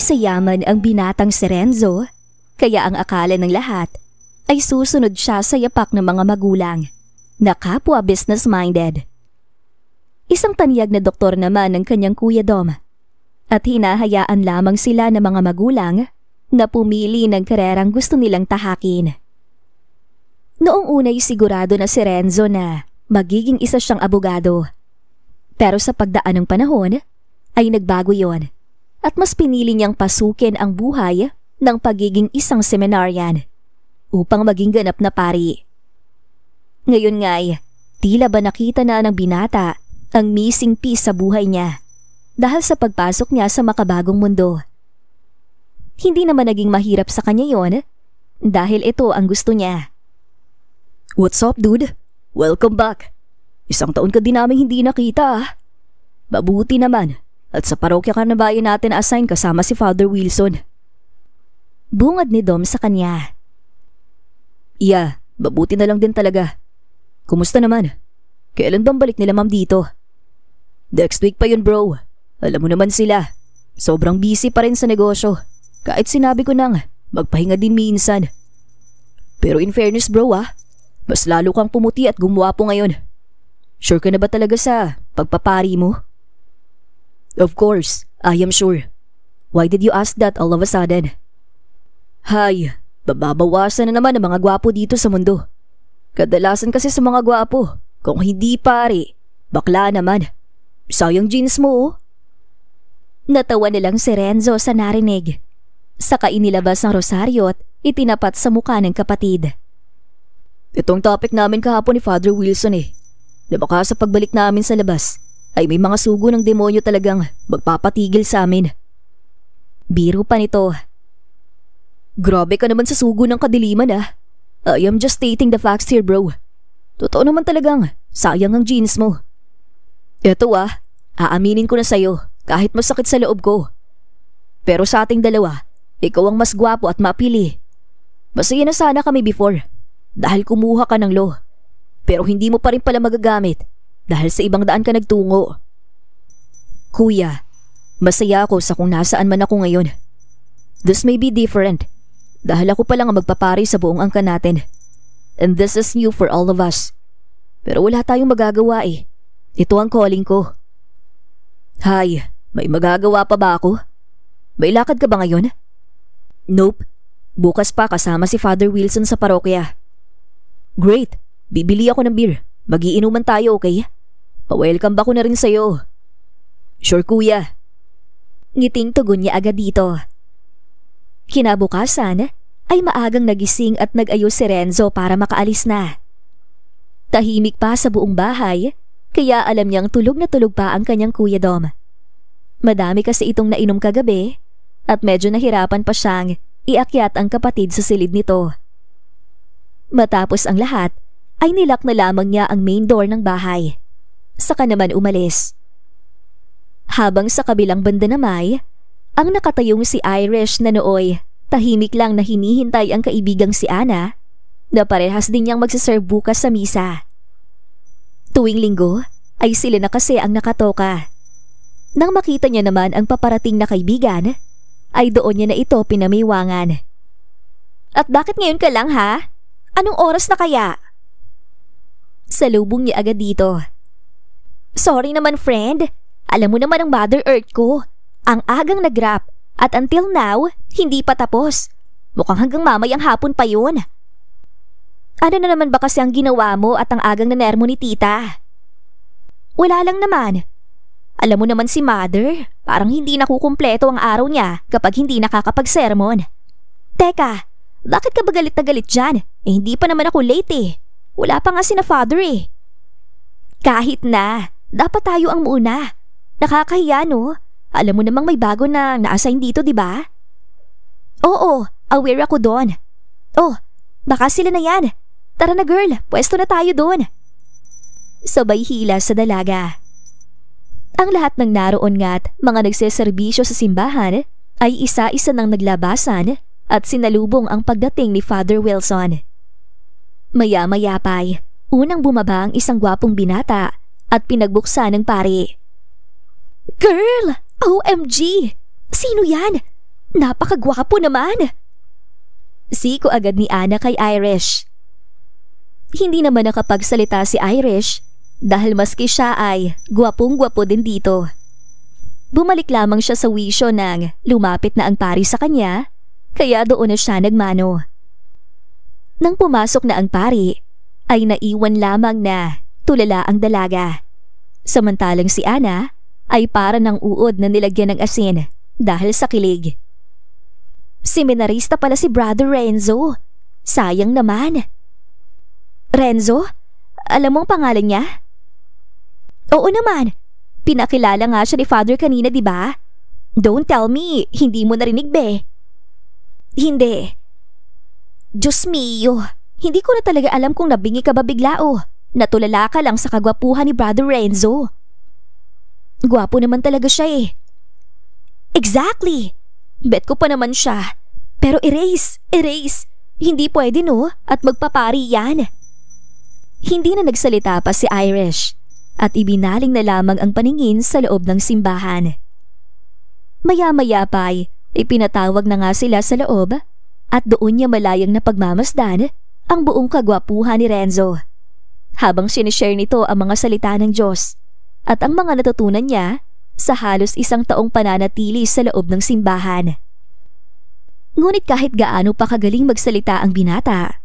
Masayaman ang binatang si Renzo, kaya ang akala ng lahat ay susunod siya sa yapak ng mga magulang na kapwa business-minded. Isang tanyag na doktor naman ng kanyang Kuya Dom at hinahayaan lamang sila ng mga magulang na pumili ng karerang gusto nilang tahakin. Noong una'y sigurado na si Renzo na magiging isa siyang abogado. Pero sa pagdaan ng panahon ay nagbago yon at mas pinili niyang pasukin ang buhay ng pagiging isang seminaryan upang maging ganap na pari. Ngayon nga'y tila ba nakita na ng binata ang missing piece sa buhay niya dahil sa pagpasok niya sa makabagong mundo. Hindi naman naging mahirap sa kanya yon dahil ito ang gusto niya. What's up, dude? Welcome back. Isang taon ka din namin hindi nakita. Mabuti naman at sa parokya ka na bayan natin assign kasama si Father Wilson. Bungad ni Dom sa kanya. Yeah, mabuti na lang din talaga. Kumusta naman? Kailan bang balik nila ma'am dito? Next week pa yun, bro. Alam mo naman sila. Sobrang busy pa rin sa negosyo. Kahit sinabi ko nang magpahinga din minsan. Pero in fairness, bro, mas lalo kang pumuti at gumwapo ngayon. Sure ka na ba talaga sa pagpapari mo? Of course, I am sure. Why did you ask that all of a sudden? Hay, bababawasan na naman ang mga gwapo dito sa mundo. Kadalasan kasi sa mga gwapo, kung hindi pare, bakla naman. Sayang jeans mo, oh. Natawa na lang si Renzo sa narinig. Saka inilabas ang rosaryo at itinapat sa mukha ng kapatid. Itong topic namin kahapon ni Father Wilson na baka sa pagbalik namin sa labas ay may mga sugo ng demonyo talagang magpapatigil sa amin. Biro pa nito. Grabe ka naman sa sugo ng kadiliman I am just stating the facts here, bro. Totoo naman talagang sayang ang jeans mo. Eto aaminin ko na sa'yo kahit masakit sa loob ko. Pero sa ating dalawa, ikaw ang mas gwapo at mapili. Masaya na sana kami before dahil kumuha ka ng law. Pero hindi mo pa rin pala magagamit dahil sa ibang daan ka nagtungo. Kuya, masaya ako sa kung nasaan man ako ngayon. This may be different dahil ako pa lang ang magpapari sa buong angkan natin. And this is new for all of us. Pero wala tayong magagawa Ito ang calling ko. Hay, may magagawa pa ba ako? May lakad ka ba ngayon? Nope. Bukas pa kasama si Father Wilson sa parokya. Great. Bibili ako ng beer. Magiinuman tayo, okay? Pa-welcome ba ko na rin sa'yo? Sure, kuya. Ngiting tugon niya agad dito. Kinabukasan ay maagang nagising at nag-ayos si Renzo para makaalis na. Tahimik pa sa buong bahay, kaya alam niyang tulog na tulog pa ang kanyang Kuya Dom. Madami kasi itong nainom kagabi at medyo nahirapan pa siyang iakyat ang kapatid sa silid nito. Matapos ang lahat, ay nilak na lamang niya ang main door ng bahay. Saka naman umalis. Habang sa kabilang banda naman, ang nakatayong si Irish na nooy tahimik lang na hinihintay ang kaibigang si Ana na parehas din niyang magsaserve bukas sa misa. Tuwing linggo ay sila na kasi ang nakatoka. Nang makita niya naman ang paparating na kaibigan, ay doon niya na ito pinamiwangan. At bakit ngayon ka lang ha? Anong oras na kaya? Salubong niya agad dito. Sorry naman friend, alam mo naman ang Mother Earth ko. Ang agang nag-rap at until now, hindi pa tapos. Mukhang hanggang mamayang hapon pa yun. Ano na naman ba kasi ang ginawa mo at ang agang nanermo ni tita? Wala lang naman. Alam mo naman si Mother, parang hindi nakukumpleto ang araw niya kapag hindi nakakapag-sermon. Teka, bakit ka ba galit na galit dyan? Hindi pa naman ako late Wala pa nga si na Father Kahit na, dapat tayo ang muna. Nakakahiya no? Alam mo namang may bago na na-assign dito, di ba? Oo, aware ako doon. Oh, baka sila na yan. Tara na girl, pwesto na tayo doon. Sabay hila sa dalaga. Ang lahat ng naroon nga't mga nagseserbisyo sa simbahan ay isa-isa nang naglabasan at sinalubong ang pagdating ni Father Wilson. Maya-maya pa'y unang bumaba ang isang gwapong binata at pinagbuksan ng pari. Girl! OMG! Sino yan? Napakagwapo naman! Siko agad ni Ana kay Irish. Hindi naman nakapagsalita si Irish dahil maski siya ay gwapong-gwapo din dito. Bumalik lamang siya sa wisyo nang lumapit na ang pari sa kanya, kaya doon na siya nagmano. Nang pumasok na ang pari, ay naiwan lamang na tulala ang dalaga. Samantalang si Ana ay para ng uod na nilagyan ng asin dahil sa kilig. Seminarista pala si Brother Renzo. Sayang naman. Renzo? Alam mo ang pangalan niya? Oo naman. Pinakilala nga siya ni Father kanina, di ba? Don't tell me, hindi mo narinig be. Hindi. Diyos mio, hindi ko na talaga alam kung nabingi ka ba bigla o natulala ka lang sa kagwapuhan ni Brother Renzo. Gwapo naman talaga siya eh. Exactly. Bet ko pa naman siya. Pero erase. Hindi pwede no at magpapari yan. Hindi na nagsalita pa si Irish at ibinaling na lamang ang paningin sa loob ng simbahan. Maya-maya pa ay ipinatawag na nga sila sa loob at doon niya malayang napagmamasdan ang buong kagwapuhan ni Renzo. Habang sinishare nito ang mga salita ng Diyos at ang mga natutunan niya sa halos 1 taong pananatili sa loob ng simbahan. Ngunit kahit gaano pa kagaling magsalita ang binata,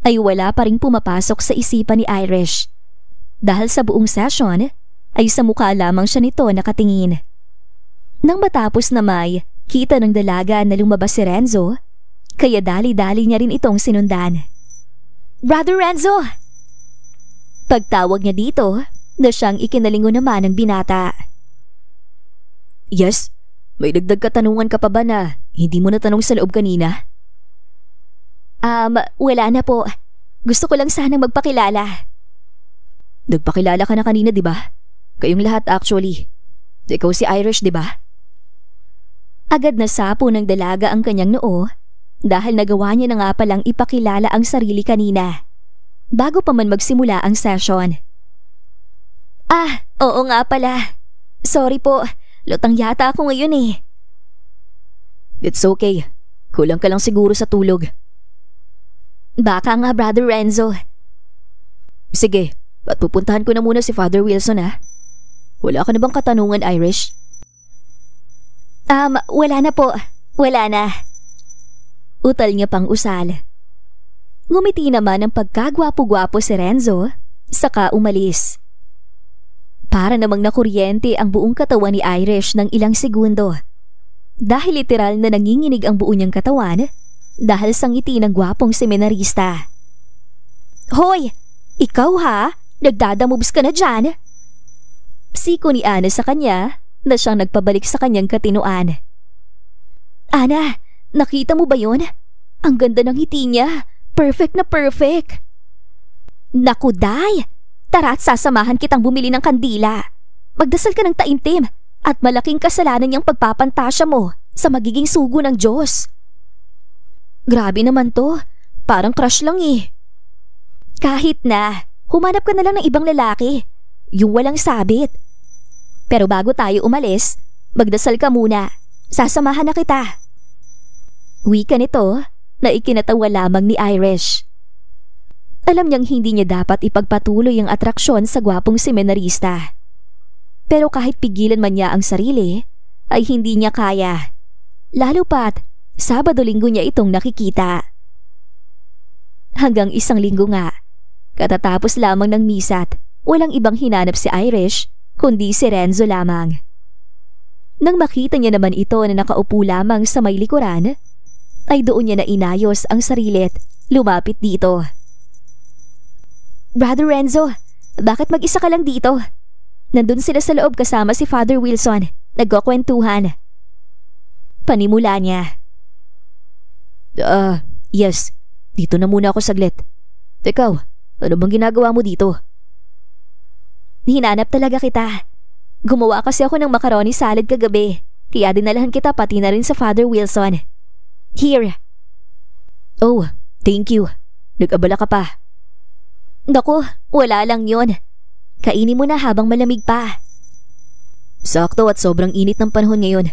ay wala pa ring pumapasok sa isipan ni Irish. Dahil sa buong session, ay sa mukha lamang siya nito nakatingin. Nang matapos na may kita ng dalaga na lumabas si Renzo, kaya dali-dali niya rin itong sinundan. Brother Renzo! Pagtawag niya dito, na siyang ikinalingon naman ng binata. Yes? May dagdag katanungan ka pa ba na hindi mo natanong sa loob kanina? Wala na po. Gusto ko lang sanang magpakilala. Nagpakilala ka na kanina, di ba? Kayong lahat actually. Ikaw si Irish, di ba? Agad na sapo ng dalaga ang kanyang noo dahil nagawa niya na nga palang ipakilala ang sarili kanina bago pa man magsimula ang session. Oo nga pala. Sorry po, lutang yata ako ngayon eh. It's okay. Kulang ka lang siguro sa tulog. Baka nga, Brother Renzo. Sige, at pupuntahan ko na muna si Father Wilson ha. Wala ka na bang katanungan, Irish? Wala na po. Wala na. Utal niya pang usal. Ngumiti naman ang pagkagwapo-gwapo si Renzo, saka umalis. Para namang nakuryente ang buong katawan ni Irish ng ilang segundo. Dahil literal na nanginginig ang buo niyang katawan dahil sa ngiti ng gwapong seminarista. Hoy! Ikaw ha? Nagdadamoves ka na dyan? Siko ni Ana sa kanya na siyang nagpabalik sa kanyang katinuan. Ana, nakita mo ba yun? Ang ganda ng ngiti niya. Perfect na perfect. Naku, Day! Tara at sasamahan kitang bumili ng kandila. Magdasal ka ng taimtim at malaking kasalanan niyang pagpapantasya mo sa magiging sugo ng Diyos. Grabe naman to. Parang crush lang eh. Kahit na, humanap ka na lang ng ibang lalaki. Yung walang sabit. Pero bago tayo umalis, magdasal ka muna. Sasamahan na kita. Wika nito na ikinatawa lamang ni Irish. Alam niyang hindi niya dapat ipagpatuloy ang atraksyon sa gwapong seminarista. Pero kahit pigilan man niya ang sarili, ay hindi niya kaya. Lalo pat, Sabado-Linggo niya itong nakikita. Hanggang 1 linggo nga, katatapos lamang ng misat, walang ibang hinanap si Irish kundi si Renzo lamang. Nang makita niya naman ito na nakaupo lamang sa may likuran, ay doon niya na inayos ang sarili at lumapit dito. Brother Renzo, bakit mag-isa ka lang dito? Nandun sila sa loob kasama si Father Wilson, nagkukwentuhan. Panimula niya. Yes. Dito na muna ako saglit. Ikaw, ano bang ginagawa mo dito? Hinanap talaga kita. Gumawa kasi ako ng macaroni salad kagabi, kaya dinalahan kita pati na rin sa Father Wilson. Here. Oh, thank you. Nag-abala ka pa. Naku, wala lang yon. Kainin mo na habang malamig pa. Sakto at sobrang init ng panahon ngayon.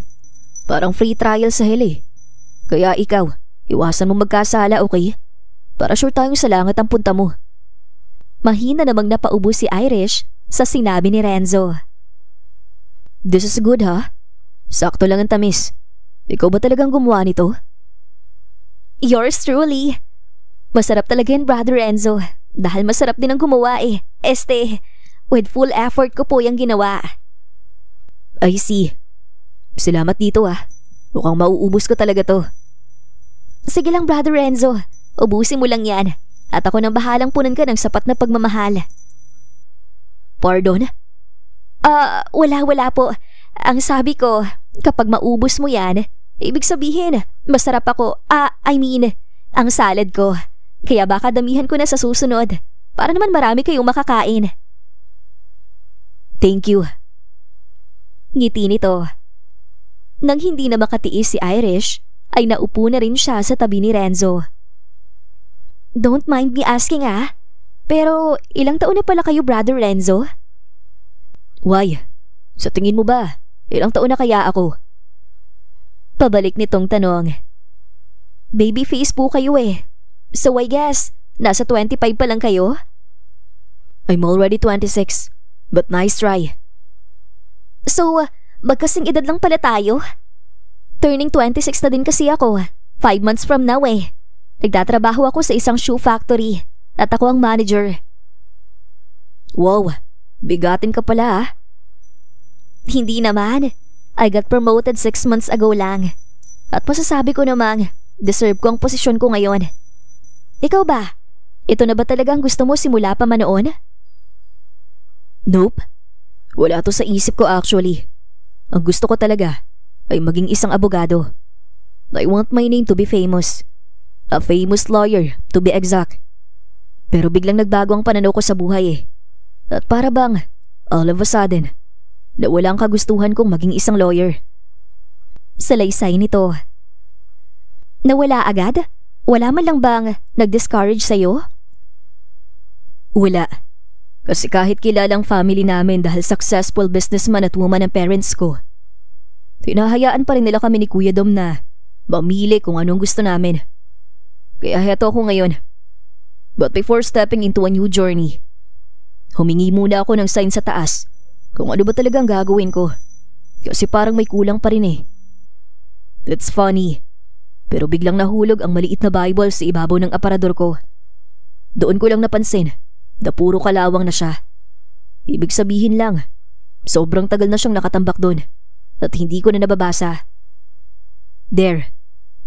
Parang free trial sa hell eh. Kaya ikaw, iwasan mo magkasala, okay? Para sure tayong sa langit ang punta mo. Mahina namang napaubo si Irish sa sinabi ni Renzo. This is good, ha? Sakto lang ang tamis. Ikaw ba talagang gumawa nito? Yours truly. Masarap talaga yan, Brother Renzo. Dahil masarap din ang gumawa eh. With full effort ko po yung ginawa. I see. Salamat dito, Mukhang mauubos ko talaga to. Sige lang, Brother Renzo. Ubusin mo lang yan. At ako nang bahalang punan ka ng sapat na pagmamahal. Pardon? Wala po. Ang sabi ko, kapag maubos mo yan, ibig sabihin, masarap ako. Ang salad ko. Kaya baka damihan ko na sa susunod. Para naman marami kayong makakain. Thank you. Ngiti nito. Nang hindi na makatiis si Irish, ay naupo na rin siya sa tabi ni Renzo. Don't mind me asking pero ilang taon na pala kayo, Brother Renzo? Why? Sa tingin mo ba, ilang taon na kaya ako? Pabalik nitong tanong. Baby face po kayo So I guess, nasa 25 pa lang kayo? I'm already 26, but nice try. So, magkasing edad lang pala tayo? Turning 26 na din kasi ako. 5 months from now Nagtatrabaho ako sa isang shoe factory at ako ang manager. Wow, bigatin ka pala Hindi naman. I got promoted 6 months ago lang. At masasabi ko namang, deserve ko ang posisyon ko ngayon. Ikaw ba? Ito na ba talagang gusto mo simula pa man noon? Nope. Wala to sa isip ko actually. Ang gusto ko talaga ay maging isang abogado. I want my name to be famous. A famous lawyer, to be exact. Pero biglang nagbago ang pananaw ko sa buhay At para bang, all of a sudden, nawala ang kagustuhan kong maging isang lawyer. Salaysay nito. Nawala agad? Wala man lang bang nag-discourage sa'yo? Wala. Kasi kahit kilalang family namin dahil successful businessman at woman ang parents ko, hinahayaan pa rin nila kami ni Kuya Dom na mamili kung anong gusto namin. Kaya heto ako ngayon. But before stepping into a new journey, humingi muna ako ng sign sa taas kung ano ba talagang gagawin ko. Kasi parang may kulang pa rin That's funny. Pero biglang nahulog ang maliit na Bible sa ibabaw ng aparador ko. Doon ko lang napansin na puro kalawang na siya. Ibig sabihin lang, sobrang tagal na siyang nakatambak doon at hindi ko na nababasa. There,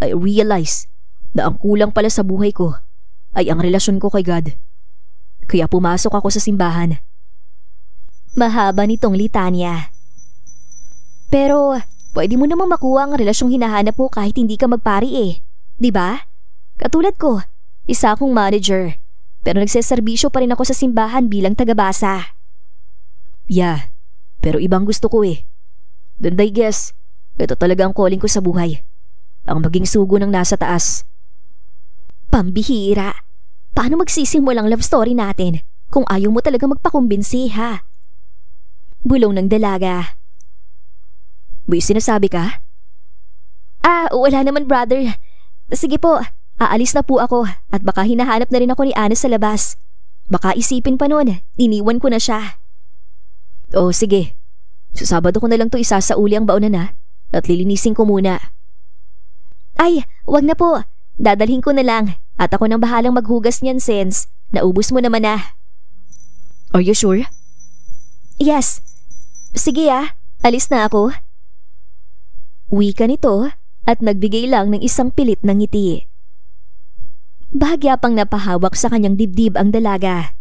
I realize na ang kulang pala sa buhay ko ay ang relasyon ko kay God. Kaya pumasok ako sa simbahan. Mahaba nitong litanya. Pero pwede mo namang makuha ang relasyong hinahanap mo kahit hindi ka magpari Diba? Katulad ko, isa akong manager. Pero nagseserbisyo pa rin ako sa simbahan bilang tagabasa. Yeah, pero ibang gusto ko Then I guess, ito talaga ang calling ko sa buhay. Ang maging sugo ng nasa taas. Pambihira. Paano magsisimulang love story natin kung ayaw mo talaga magpakumbinsi Bulong ng dalaga. May sinasabi ka? Wala naman, brother. Sige po, aalis na po ako at baka hinahanap na rin ako ni Ana sa labas. Baka isipin pa nun, iniwan ko na siya. Oh, sige. Sa Sabado ko na lang to isasauli ang baonan at lilinisin ko muna. Ay, wag na po. Dadalhin ko na lang at ako nang bahalang maghugas niyan since naubos mo naman Are you sure? Yes. Sige alis na ako. Wika nito at nagbigay lang ng isang pilit na ngiti. Bahagya pang napahawak sa kanyang dibdib ang dalaga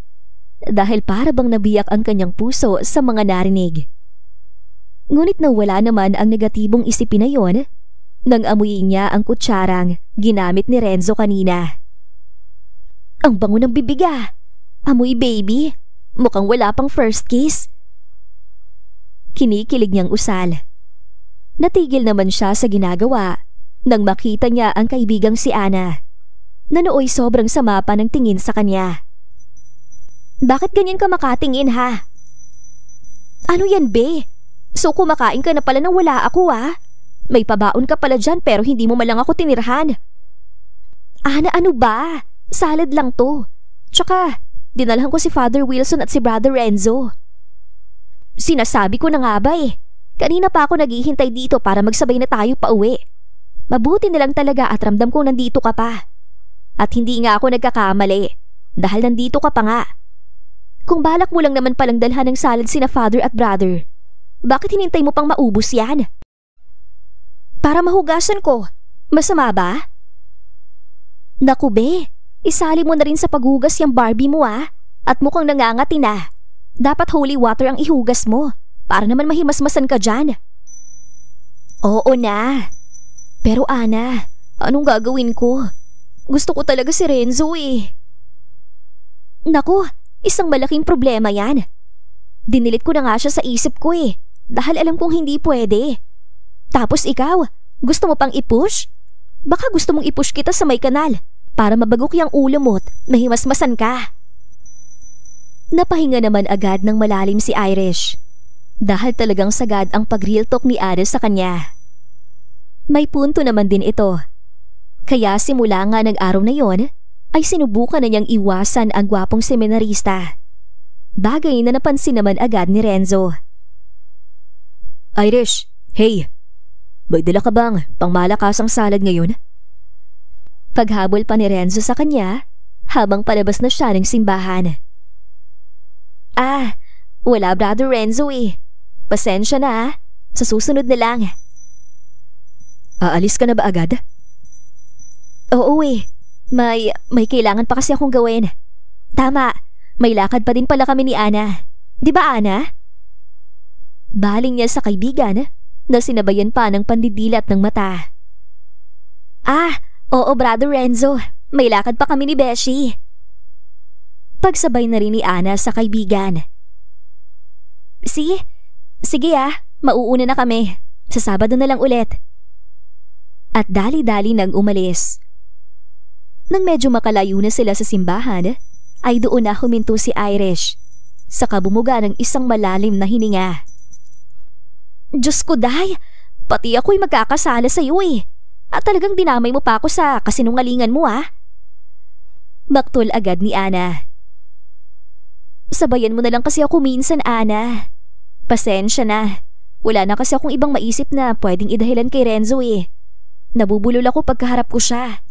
dahil para bang nabiyak ang kanyang puso sa mga narinig. Ngunit nawala naman ang negatibong isipin na yon nang amuyin niya ang kutsarang ginamit ni Renzo kanina. Ang bango ng bibig Amoy baby. Mukhang wala pang first kiss. Kinikilig niyang usal. Natigil naman siya sa ginagawa nang makita niya ang kaibigang si Ana na nooy sobrang sama pa ng tingin sa kanya. Bakit ganyan ka makatingin Ano yan, be? So kumakain ka na pala nang wala ako May pabaon ka pala dyan pero hindi mo malang ako tinirhan. Ana, ano ba? Salad lang to. Tsaka, dinalhan ko si Father Wilson at si Brother Renzo. Sinasabi ko na nga ba eh. Kanina pa ako naghihintay dito para magsabay na tayo pa uwi. Mabuti na lang talaga at ramdam ko nandito ka pa. At hindi nga ako nagkakamali dahil nandito ka pa nga. Kung balak mo lang naman palang dalhan ng salad sina Father at Brother, bakit hinintay mo pang maubos yan? Para mahugasan ko. Masama ba? Naku be, isali mo na rin sa paghugas yung Barbie mo at mukhang nangangati na. Dapat holy water ang ihugas mo para naman mahimasmasan ka dyan. Oo na. Pero Ana, anong gagawin ko? Gusto ko talaga si Renzo eh. Naku, isang malaking problema yan. Dinilit ko na nga siya sa isip ko eh, dahil alam kong hindi pwede. Tapos ikaw, gusto mo pang i-push? Baka gusto mong i-push kita sa may kanal para mabagok yung ulo mo't mahimasmasan ka. Napahinga naman agad ng malalim si Irish dahil talagang sagad ang pag-real talk ni Ada sa kanya. May punto naman din ito. Kaya simula nga ng araw na yon ay sinubukan na niyang iwasan ang gwapong seminarista. Bagay na napansin naman agad ni Renzo. Irish, hey! May dala ka bang pangmalakasang salad ngayon? Paghabol pa ni Renzo sa kanya habang palabas na siya ng simbahan. Wala Brother Renzo eh. Pasensya na sa susunod na lang. Aalis ka na ba agad? Oo eh. May kailangan pa kasi akong gawin. Tama, may lakad pa din pala kami ni Ana. Di ba Ana? Baling niya sa kaibigan na sinabayan pa ng pandidilat ng mata. Oo Brother Renzo, may lakad pa kami ni Beshi. Pagsabay na rin ni Ana sa kaibigan. Sige mauuna na kami. Sa Sabado na lang ulit. At dali-dali nang umalis. Nang medyo makalayo na sila sa simbahan, ay doon na huminto si Irish. Saka bumuga ng isang malalim na hininga. Diyos ko day, pati ako'y magkakasala sa iyo eh. At talagang dinamay mo pa ako sa kasinungalingan mo Baktol agad ni Ana. Sabayan mo na lang kasi ako minsan Ana. Pasensya na. Wala na kasi akong ibang maisip na pwedeng idahilan kay Renzo eh. Nabubulol ako pagkaharap ko siya.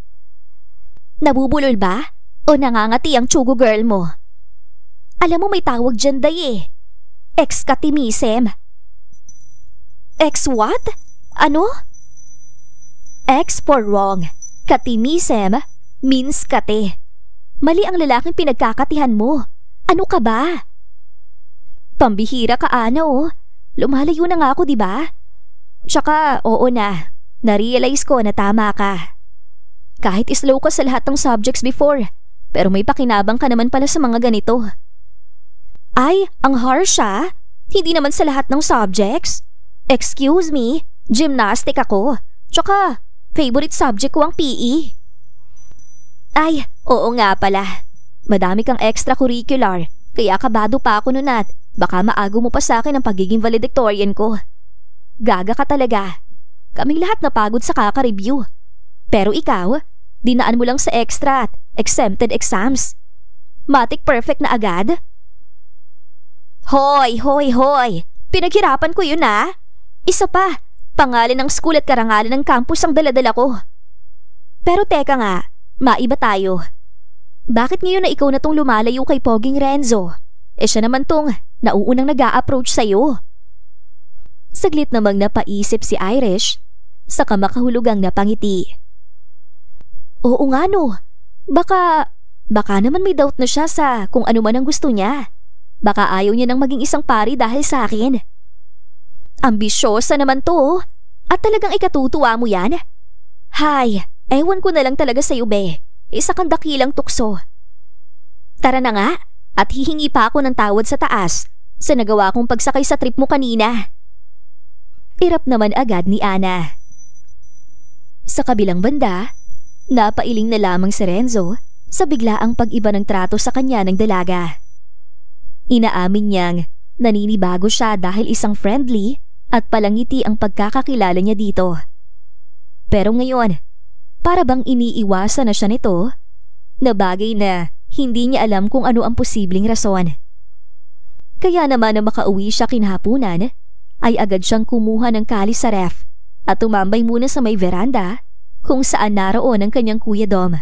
Nabubulol ba? O nangangati ang tsugo girl mo? Alam mo may tawag dyan day eh. Ex-katimisem. Ex what? Ano? Ex for wrong. Katimisem means kate. Mali ang lalaking pinagkakatihan mo. Ano ka ba? Pambihira ka Ana Lumalayo na nga ako diba? Tsaka oo na. Na-realize ko na tama ka. Kahit slow ka sa lahat ng subjects before, pero may pakinabang ka naman pala sa mga ganito. Ay, ang harsh Hindi naman sa lahat ng subjects. Excuse me, gymnastic ako. Tsaka, favorite subject ko ang PE. Ay, oo nga pala. Madami kang extracurricular, kaya kabado pa ako nun at baka maago mo pa sa akin ang pagiging valedictorian ko. Gaga ka talaga. Kaming lahat napagod sa kaka-review. Pero ikaw, dinaan mo lang sa extra at exempted exams. Matik perfect na agad. Hoy! Pinaghirapan ko yun Isa pa, pangalan ng school at karangalan ng campus ang daladala ko. Pero teka nga, maiba tayo. Bakit ngayon na ikaw na tong lumalayo kay Poging Renzo? Siya naman tong nauunang nag-a-approach sa'yo. Saglit namang napaisip si Irish, saka makahulugang napangiti. Oo nga Baka naman may doubt na siya sa kung ano man ang gusto niya. Baka ayaw niya nang maging isang pari dahil sa akin. Ambisyosa naman to at talagang ikatutuwa mo yan. Hay, ewan ko na lang talaga sa'yo be. Isa kang dakilang tukso. Tara na nga at hihingi pa ako ng tawad sa taas sa nagawa kong pagsakay sa trip mo kanina. Irap naman agad ni Ana. Sa kabilang banda, napailing na lamang si Renzo sa biglaang pag-iba ng trato sa kanya ng dalaga. Inaamin niyang naninibago siya dahil isang friendly at palangiti ang pagkakakilala niya dito. Pero ngayon, para bang iniiwasan na siya nito, na bagay na hindi niya alam kung ano ang posibleng rason. Kaya naman na makauwi siya kinahapunan, ay agad siyang kumuha ng kalis sa ref at tumambay muna sa may veranda kung saan naroon ang kanyang Kuya Dom.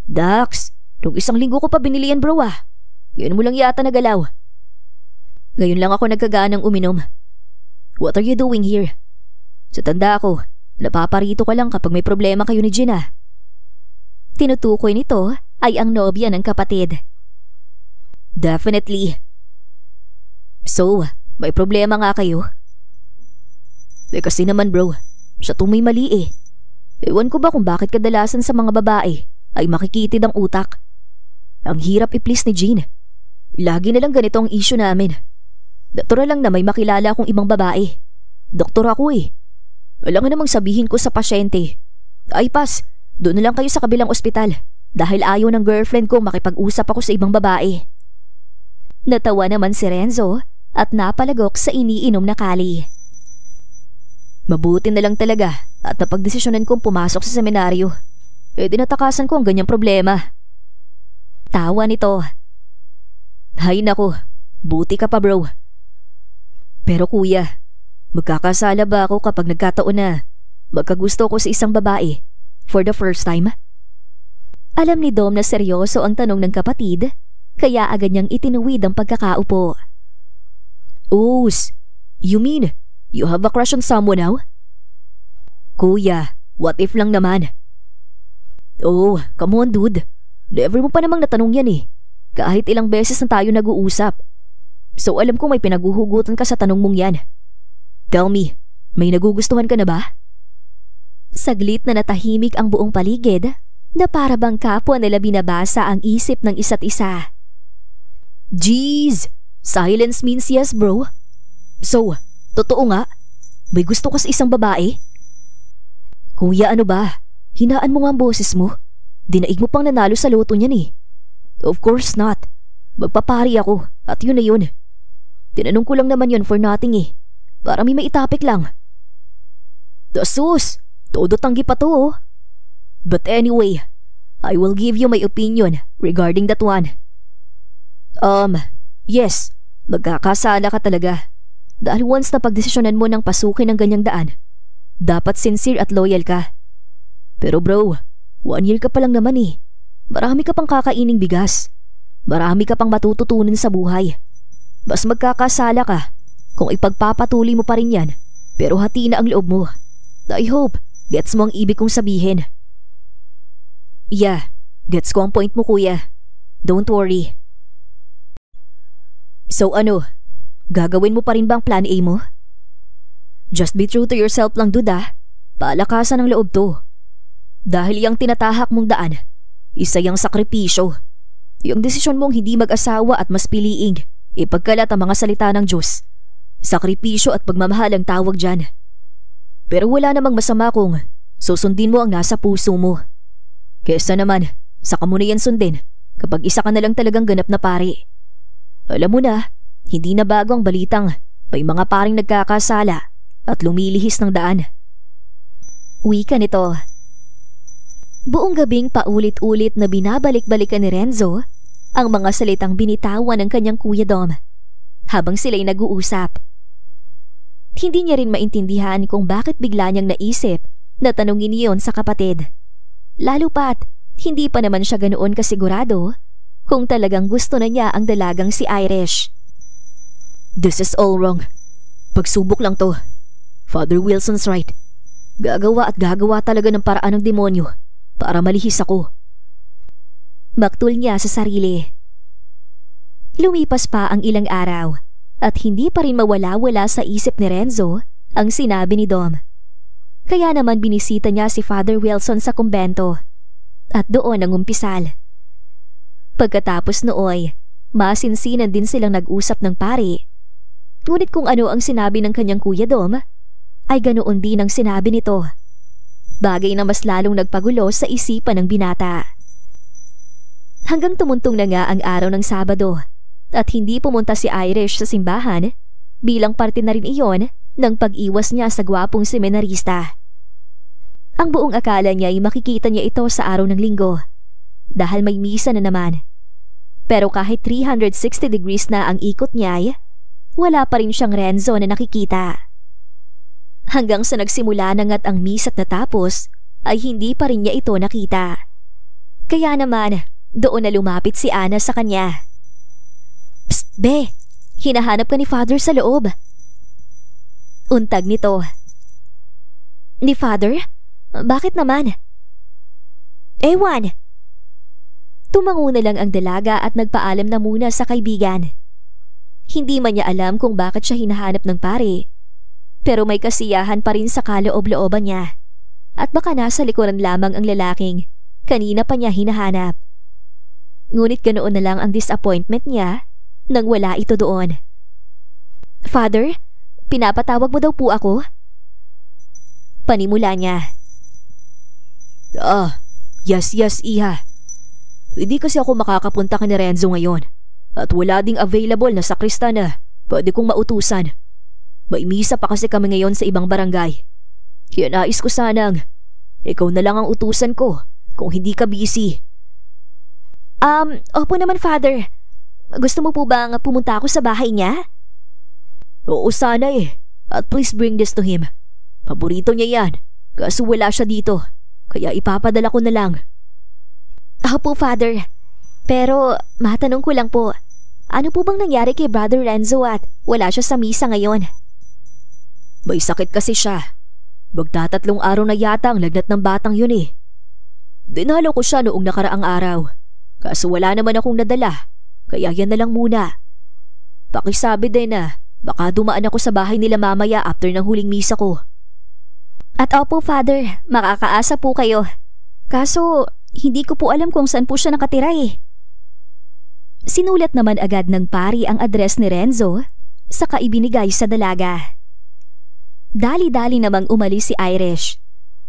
Dax, nung 1 linggo ko pa binili yan bro ah. Ngayon mo lang yata nagalaw. Ngayon lang ako nagkaganang uminom. What are you doing here? Sa tanda ko, napaparito ka lang kapag may problema kayo ni Gina. Tinutukoy nito ay ang nobya ng kapatid. Definitely. So, may problema nga kayo? Kasi naman bro, siya may mali eh. Ewan ko ba kung bakit kadalasan sa mga babae ay makikitid ang utak. Ang hirap i-please ni Jean. Lagi na lang ganito ang issue namin. Natural lang na may makilala akong ibang babae. Doktor ako eh. Wala nga namang sabihin ko sa pasyente, ay pas, doon na lang kayo sa kabilang ospital dahil ayaw ng girlfriend ko makipag-usap ako sa ibang babae. Natawa naman si Renzo at napalagok sa iniinom na kali. Mabuti na lang talaga at napagdesisyonan kong pumasok sa seminaryo. Dinatakasan ko ang ganyang problema. Tawa nito. Hay nako, buti ka pa bro. Pero kuya, magkakasala ba ako kapag nagkataon na magkagusto ko sa isang babae for the first time? Alam ni Dom na seryoso ang tanong ng kapatid, kaya agad niyang itinuwid ang pagkakaupo. Oh, you mean you have a crush on someone now? Kuya, what if lang naman? Oh, come on dude. Never mo pa namang natanong yan eh. Kahit ilang beses na tayo nag-uusap. So alam ko may pinaguhugutan ka sa tanong mong yan. Tell me, may nagugustuhan ka na ba? Saglit na natahimik ang buong paligid na para bang kapwa nila binabasa ang isip ng isa't isa. Jeez, silence means yes bro. So, totoo nga? May gusto ka sa isang babae? Kuya ano ba? Hinaan mo nga ang boses mo. Dinaig mo pang nanalo sa loto niyan eh. Of course not. Magpapari ako at yun na yun. Tinanong ko lang naman yun for nothing eh. Para may maitapik lang. Dasus, todo tanggi pa to oh. But anyway, I will give you my opinion regarding that one. Yes, magkakasala ka talaga. Dahil once na pagdesisyonan mo ng pasukin ang ganyang daan, dapat sincere at loyal ka. Pero bro, 1 year ka pa lang naman eh. Marami ka pang kakaining bigas. Marami ka pang matututunan sa buhay. Bas magkakasala ka kung ipagpapatuloy mo pa rin yan, pero hati na ang loob mo. I hope gets mo ang ibig kong sabihin. Yeah, gets ko ang point mo kuya. Don't worry. So ano, gagawin mo pa rin bang plan A mo? Just be true to yourself lang dude ah. Palakasan ng loob to. Dahil yung tinatahak mong daan, isa yung sakripisyo. Yung desisyon mong hindi mag-asawa at mas piliing ipagkalat ang mga salita ng Diyos. Sakripisyo at pagmamahal ang tawag dyan. Pero wala namang masama kung susundin mo ang nasa puso mo. Kesa naman, saka mo na yan sundin kapag isa ka na lang talagang ganap na pari. Alam mo na, hindi na bago ang balitang may mga paring nagkakasala at lumilihis ng daan. Wika nito. Buong gabing paulit-ulit na binabalik-balikan ni Renzo ang mga salitang binitawan ng kanyang Kuya Dom habang sila'y nag-uusap. Hindi niya rin maintindihan kung bakit bigla niyang naisip na tanungin iyon sa kapatid. Lalo pat, hindi pa naman siya ganoon kasigurado kung talagang gusto na niya ang dalagang si Irish. This is all wrong. Pagsubok lang to. Father Wilson's right. Gagawa at gagawa talaga ng paraan ng demonyo para malihis ako. Maktul niya sa sarili. Lumipas pa ang ilang araw at hindi pa rin mawala-wala sa isip ni Renzo ang sinabi ni Dom. Kaya naman binisita niya si Father Wilson sa kumbento at doon ang umpisal. Pagkatapos nooy, masinsinan din silang nag-usap ng pari. Ngunit kung ano ang sinabi ng kanyang Kuya Dom, ay ganoon din ang sinabi nito. Bagay na mas lalong nagpagulo sa isipan ng binata. Hanggang tumuntong na nga ang araw ng Sabado at hindi pumunta si Irish sa simbahan bilang parte na rin iyon ng pag-iwas niya sa gwapong seminarista. Ang buong akala niya ay makikita niya ito sa araw ng linggo dahil may misa na naman. Pero kahit 360 degrees na ang ikot niya, wala pa rin siyang Renzo na nakikita. Hanggang sa nagsimula na nga't ang misa't natapos ay hindi pa rin niya ito nakita. Kaya naman, doon na lumapit si Ana sa kanya. "Psst, Be! Hinahanap ka ni Father sa loob." Untag nito. "Ni Father? Bakit naman?" "Ewan." Tumango na lang ang dalaga at nagpaalam na muna sa kaibigan. Hindi man niya alam kung bakit siya hinahanap ng pare, pero may kasiyahan pa rin sa kaloob-looban niya at baka nasa likuran lamang ang lalaking kanina pa niya hinahanap. Ngunit ganoon na lang ang disappointment niya nang wala ito doon. "Father, pinapatawag mo daw po ako?" Panimula niya. Yes, iha. Hindi kasi ako makakapunta kay Renzo ngayon at wala ding available na sakristan na pwede kong mautusan. May misa pa kasi kami ngayon sa ibang barangay. Kaya nais ko sanang ikaw na lang ang utusan ko kung hindi ka busy. Opo naman, Father. Gusto mo po bang pumunta ako sa bahay niya? Oo sana at please bring this to him. Paborito niya yan, kaso wala siya dito. Kaya ipapadala ko na lang. Opo, Father. Pero matanong ko lang po, ano po bang nangyari kay Brother Renzo at wala siya sa misa ngayon? May sakit kasi siya. Magtatatlong araw na yata ang lagnat ng batang yun Dinalo ko siya noong nakaraang araw. Kaso wala naman akong nadala, kaya yan na lang muna. Pakisabi din na baka dumaan ako sa bahay nila mamaya after ng huling misa ko. At opo, Father, makakaasa po kayo. Kaso, hindi ko po alam kung saan po siya nakatira Sinulat naman agad ng pari ang address ni Renzo, saka ibinigay sa dalaga. Dali-dali namang umalis si Irish.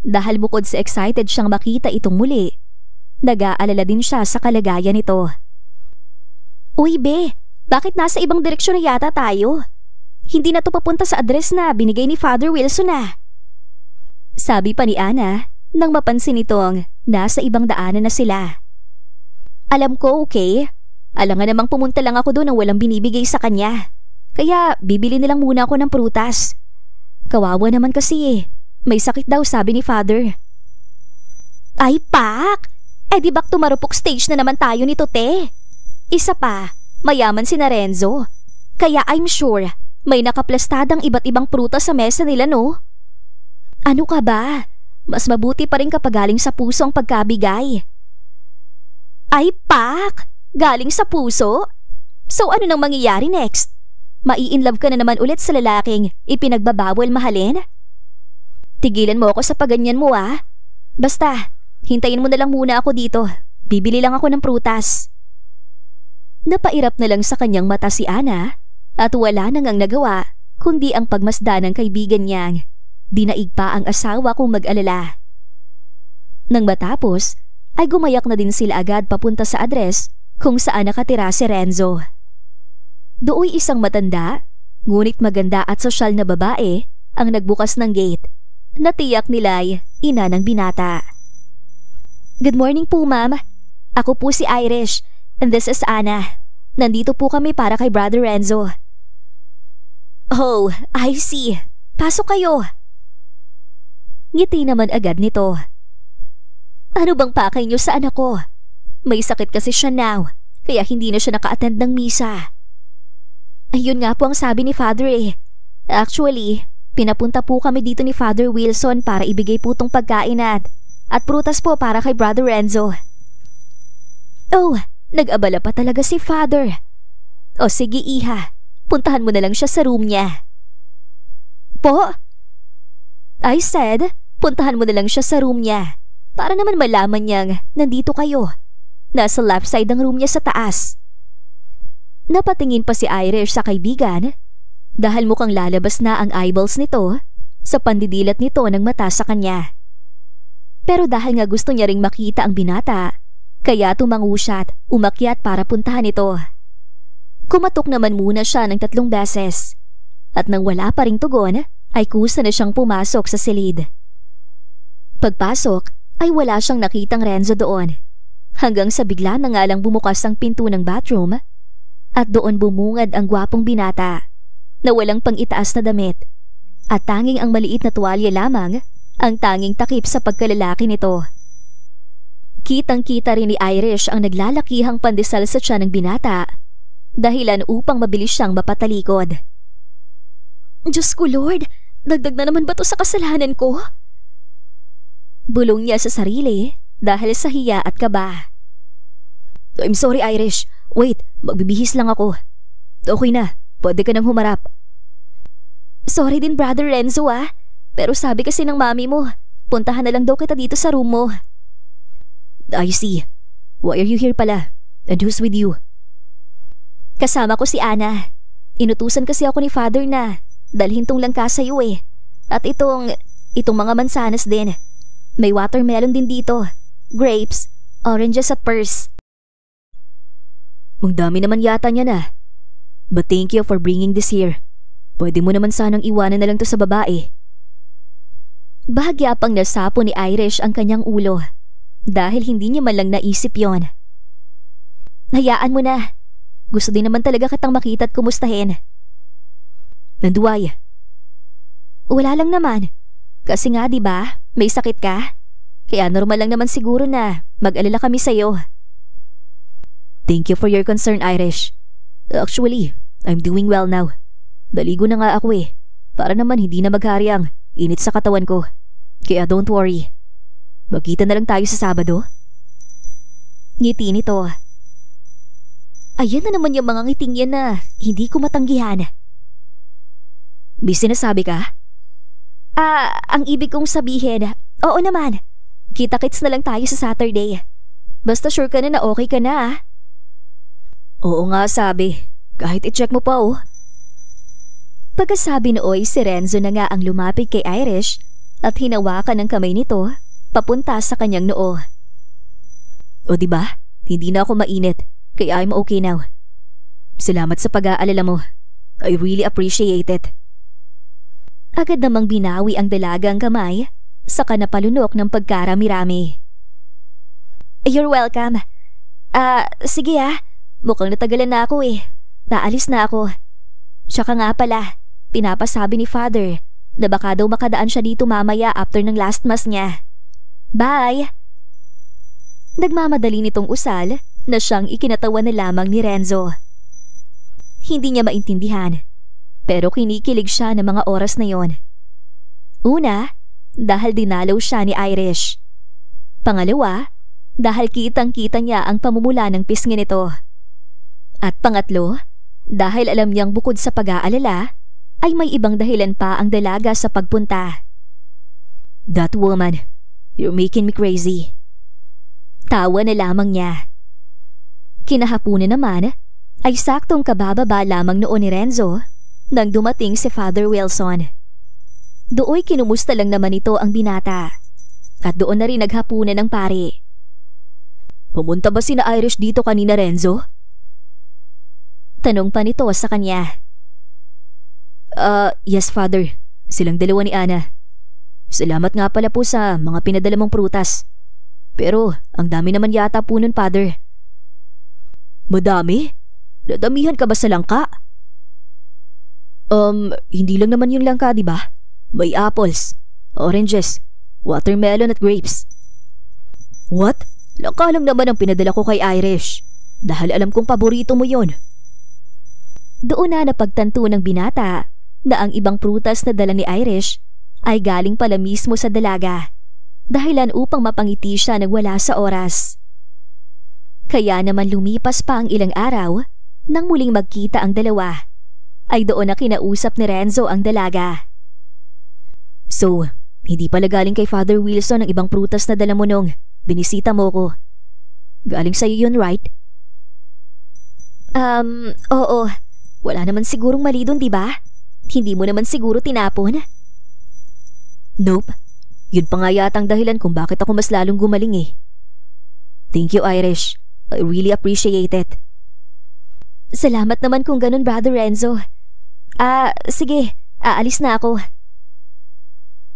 Dahil bukod sa excited siyang makita itong muli, nag-aalala din siya sa kalagayan nito. "Uy, Be, bakit nasa ibang direksyon na yata tayo? Hindi na to papunta sa address na binigay ni Father Wilson Sabi pa ni Ana nang mapansin itong nasa ibang daanan na sila. "Alam ko, okay? Alangan namang pumunta lang ako doon nang walang binibigay sa kanya. Kaya bibili nilang muna ako ng prutas. Kawawa naman kasi may sakit daw sabi ni Father." "Ay, Pak! Di back to marupok stage na naman tayo nito, te. Isa pa, mayaman si Renzo. Kaya I'm sure may nakaplastadang iba't ibang prutas sa mesa nila, no?" "Ano ka ba? Mas mabuti pa rin kapag galing sa puso ang pagkabigay." "Ay, Pak! Galing sa puso? So ano nang mangyayari next? Mai-inlove ka na naman ulit sa lalaking ipinagbabawal mahalin?" "Tigilan mo ako sa paganyan mo Basta, hintayin mo na lang muna ako dito. Bibili lang ako ng prutas." Napairap na lang sa kanyang mata si Ana at wala nang ang nagawa kundi ang pagmasdan ng kaibigan niyang dinaig pa ang asawa kung mag-alala. Nang matapos, ay gumayak na din sila agad papunta sa address kung saan nakatira si Renzo. Dooy isang matanda, ngunit maganda at sosyal na babae ang nagbukas ng gate na tiyak nila'y ina ng binata. "Good morning po, ma'am. Ako po si Irish and this is Ana. Nandito po kami para kay Brother Renzo." "Oh, I see. Pasok kayo." Ngiti naman agad nito. "Ano bang pakay niyo sa anak ko? May sakit kasi siya now, kaya hindi na siya naka-attend ng misa." "Ayun nga po ang sabi ni Father Actually, pinapunta po kami dito ni Father Wilson para ibigay po tong pagkain at prutas po para kay Brother Renzo." "Oh, nag-abala pa talaga si Father. O sige, iha, puntahan mo na lang siya sa room niya." "Po?" "I said, puntahan mo na lang siya sa room niya para naman malaman niyang nandito kayo. Nasa left side ang room niya sa taas." Napatingin pa si Irish sa kaibigan dahil mukhang lalabas na ang eyeballs nito sa pandidilat nito ng mata sa kanya. Pero dahil nga gusto niya ring makita ang binata, kaya tumango siya at umakyat para puntahan ito. Kumatok naman muna siya ng 3 beses at nang wala pa ring tugon, ay kusa na siyang pumasok sa silid. Pagpasok ay wala siyang nakitang Renzo doon. Hanggang sa bigla na nga lang bumukas ang pinto ng bathroom at doon bumungad ang gwapong binata na walang pang-itaas na damit at tanging ang maliit na tuwalya lamang ang tanging takip sa pagkalalaki nito. Kitang-kita rin ni Irish ang naglalakihang pandesal sa tiyan ng binata, dahilan upang mabilis siyang mapatalikod. Diyos ko Lord, dagdag na naman ba to sa kasalanan ko? Bulong niya sa sarili dahil sa hiya at kaba. I'm sorry Irish, wait, magbibihis lang ako. Okay na, pwede ka nang humarap. Sorry din Brother Renzo pero sabi kasi ng mami mo, puntahan na lang daw kita dito sa room mo. I see. Why are you here pala? And who's with you? Kasama ko si Ana. Inutusan kasi ako ni Father na dalhin tong langka sa iyo At itong mga mansanas din. May watermelon din dito. Grapes, oranges at pears. Ang dami naman yata niya na. But thank you for bringing this here. Pwede mo naman sanang iwanan na lang to sa babae. Bahagya pang nasapo ni Irish ang kanyang ulo dahil hindi niya man lang naisip yon. Hayaan mo na. Gusto din naman talaga kitang makita at kumustahin. Nanduay. Wala lang naman. Kasi nga 'di ba, may sakit ka? Kaya normal lang naman siguro na mag-alala kami sa'yo. Thank you for your concern, Irish. Actually, I'm doing well now. Daligo na nga ako para naman hindi na maghari ang init sa katawan ko. Kaya don't worry. Magkita na lang tayo sa Sabado. Ngiti nito. Ayan na naman yung mga ngiting yan na hindi ko matanggihan. May sinasabi ka? Ang ibig kong sabihin, oo naman. Kita-kits na lang tayo sa Saturday. Basta sure ka na okay ka na Oo nga sabi. Kahit i-check mo pa Pagkasabi nooy si Renzo na nga ang lumapit kay Irish at hinawakan ng kamay nito papunta sa kanyang noo. O diba? Hindi na ako mainit kaya I'm okay now. Salamat sa pag-aalala mo. I really appreciate it. Agad namang binawi ang dalagang kamay saka napalunok ng pagkarami-rami. You're welcome. Sige mukhang natagalan na ako Naalis na ako. Tsaka nga pala, pinapasabi ni Father na baka daw makadaan siya dito mamaya after ng last mass niya. Bye! Nagmamadali nitong usal na siyang ikinatawa na lamang ni Renzo. Hindi niya maintindihan, pero kinikilig siya ng mga oras na yon. Una, dahil dinalaw siya ni Irish. Pangalawa, dahil kitang-kita niya ang pamumula ng pisngi nito. At pangatlo, dahil alam niyang bukod sa pag-aalala, ay may ibang dahilan pa ang dalaga sa pagpunta. That woman, you're making me crazy. Tawa na lamang niya. Kinahapunan naman ay saktong kabababa lamang noon ni Renzo nang dumating si Father Wilson. Dooy kinumusta lang naman ito ang binata at doon na rin naghapunan ng pari. Pumunta ba sina Irish dito kanina, Renzo? Tanong pa nito sa kanya. Yes, Father. Silang dalawa ni Ana. Salamat nga pala po sa mga pinadala mong prutas. Pero ang dami naman yata po nun, Father. Madami? Nadamihan ka ba sa langka? Hindi lang naman yung langka, di ba? May apples, oranges, watermelon at grapes. What? Langka lang naman ang pinadala ko kay Irish. Dahil alam kong paborito mo yon. Doon na napagtanto ng binata na ang ibang prutas na dala ni Irish ay galing pala mismo sa dalaga, dahilan upang mapangiti siya nang wala sa oras. Kaya naman lumipas pa ang ilang araw nang muling magkita ang dalawa, ay doon na kinausap ni Renzo ang dalaga. So, hindi pala galing kay Father Wilson ang ibang prutas na dala mo nung binisita mo ko. Galing sa'yo yun, right? Oo. Wala naman sigurong mali dun, diba? Hindi mo naman siguro tinapon? Nope. Yun pa nga yatang dahilan kung bakit ako mas lalong gumaling Thank you, Irish. I really appreciate it. Salamat naman kung ganun, Brother Renzo. Sige. Aalis na ako.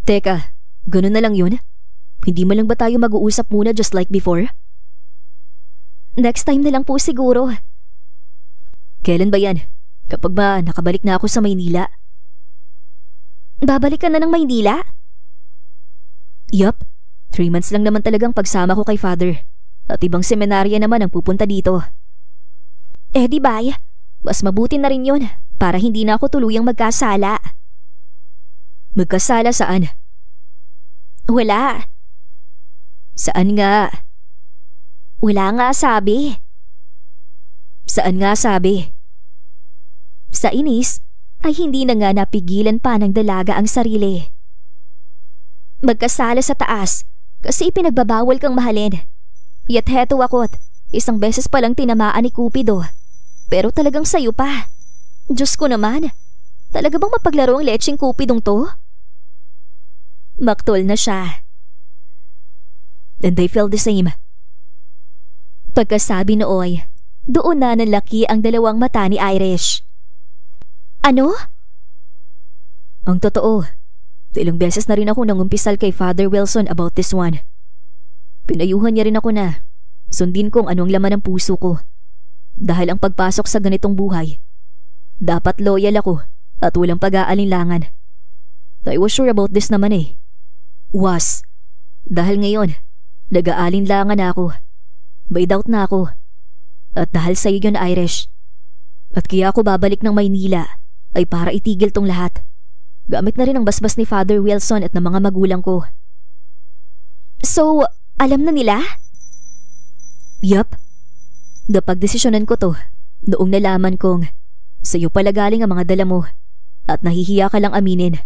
Teka, ganun na lang yun? Hindi mo lang ba tayo mag-uusap muna just like before? Next time na lang po siguro. Kailan ba yan? Kapag ba nakabalik na ako sa Maynila? Babalik ka na ng Maynila? Yup, 3 months lang naman talagang pagsama ko kay father. At ibang seminarya naman ang pupunta dito. Eh di ba, mas mabuti na rin yun para hindi na ako tuluyang magkasala. Magkasala saan? Wala. Saan nga? Wala nga sabi. Saan nga sabi? Sa inis ay hindi na nga napigilan pa ng dalaga ang sarili. Magkasala sa taas kasi ipinagbabawal kang mahalin. Yet heto ako't isang beses palang tinamaan ni Cupido. Pero talagang sayo pa. Diyos ko naman, talaga bang mapaglaro ang lecheng Cupidong to? Maktol na siya. And they felt the same. Pagkasabi nooy, doon na nanlaki ang dalawang mata ni Irish. Ano? Ang totoo, ilang beses na rin ako nangumpisal kay Father Wilson about this one. Pinayuhan niya rin ako na sundin kung anong laman ng puso ko. Dahil ang pagpasok sa ganitong buhay, dapat loyal ako at walang pag-aalinlangan. I was sure about this naman eh. Dahil ngayon, nag-aalinlangan na ako. By doubt na ako. At dahil sa iyo yun, Irish. At kaya ako babalik ng Maynila ay para itigil tong lahat. Gamit na rin ang basbas ni Father Wilson at ng mga magulang ko. So, alam na nila? Yup. Napagdesisyonan ko to noong nalaman kong sa'yo pala galing ang mga dala mo at nahihiya ka lang aminin.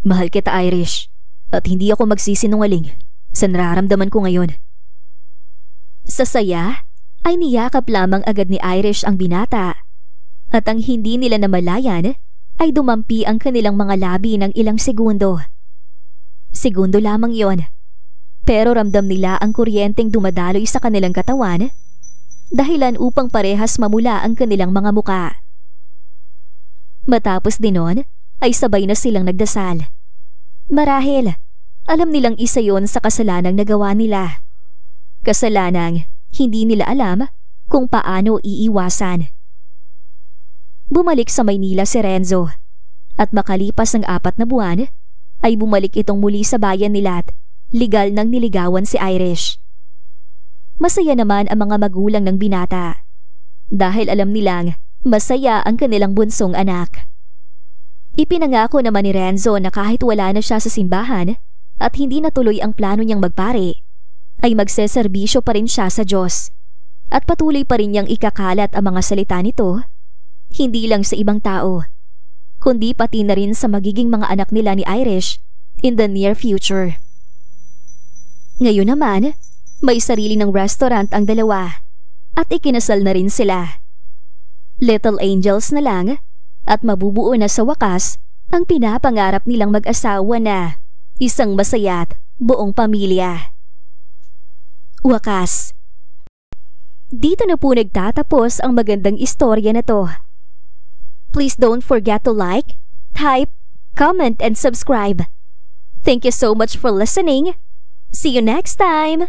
Mahal kita, Irish, at hindi ako magsisinungaling sa nararamdaman ko ngayon. Sa saya ay niyakap lamang agad ni Irish ang binata at ang hindi nila namalayan ay dumampi ang kanilang mga labi ng ilang segundo. Segundo lamang yon, pero ramdam nila ang kuryenteng dumadaloy sa kanilang katawan, dahilan upang parehas mamula ang kanilang mga muka. Matapos din nun ay sabay na silang nagdasal. Marahil, alam nilang isa yon sa kasalanang nagawa nila. Kasalanang hindi nila alam kung paano iiwasan. Bumalik sa Maynila si Renzo at makalipas ng 4 na buwan ay bumalik itong muli sa bayan nila at ligal nang niligawan si Irish. Masaya naman ang mga magulang ng binata dahil alam nilang masaya ang kanilang bunsong anak. Ipinangako naman ni Renzo na kahit wala na siya sa simbahan at hindi natuloy ang plano niyang magpare, ay magseserbisyo pa rin siya sa Diyos at patuloy pa rin niyang ikakalat ang mga salita nito, hindi lang sa ibang tao, kundi pati na rin sa magiging mga anak nila ni Irish in the near future. Ngayon naman, may sarili ng restaurant ang dalawa at ikinasal na rin sila. Little angels na lang at mabubuo na sa wakas ang pinapangarap nilang mag-asawa na isang masaya't buong pamilya. Wakas. Dito na po nagtatapos ang magandang istorya na to. Please don't forget to like, type, comment, and subscribe. Thank you so much for listening. See you next time!